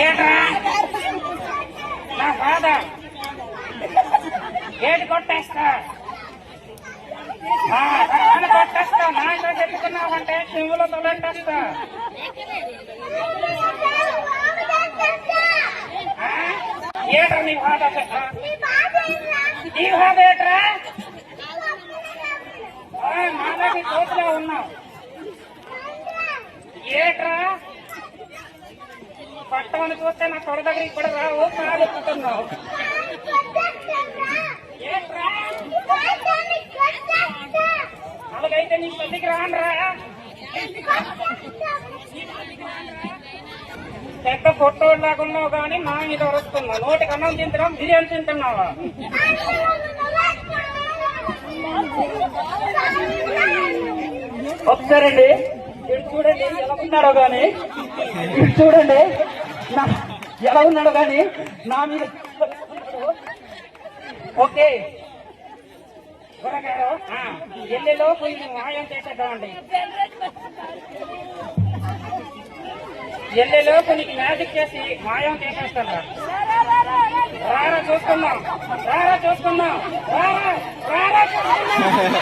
ఏట్రా నా ఫాదర్ ఏడు కొట్టేస్తా కొట్టేస్తా నాయన చెప్పుకున్నావంటే చెవులో తొలెట్టేస్తా ఏట్రా నీ ఫాదర్ చెట్రా నీ ఫాదర్ ఏట్రా మాలాంటి తోటలో ఉన్నావు ఏట్రా పట్టమని చూస్తే నా తొడ దగ్గర ఇక్కడ రావు కాదెక్కుతున్నావు అలాగైతే నీ తల్లికి రానరా పెద్ద పొట్టోడు లాగున్నావు కానీ నా మీద వస్తున్నావు నోటికి అన్నం తింటున్నావు బిర్యానీ తింటున్నావా ఒకసారండి ఇటు చూడండి ఎలా ఉన్నాడో గాని ఇటు చూడండి ఎలా ఉన్నాడో గాని నా మీద ఓకే గురగారు ఎల్లిలో పోయి మాయం చేసేద్దామండి ఎల్లిలోపు నీకు మ్యాజిక్ చేసి మాయం చేసేస్తాను రారా చూసుకుందాం రారా చూసుకుందాం రారా రారా చూసుకుందాం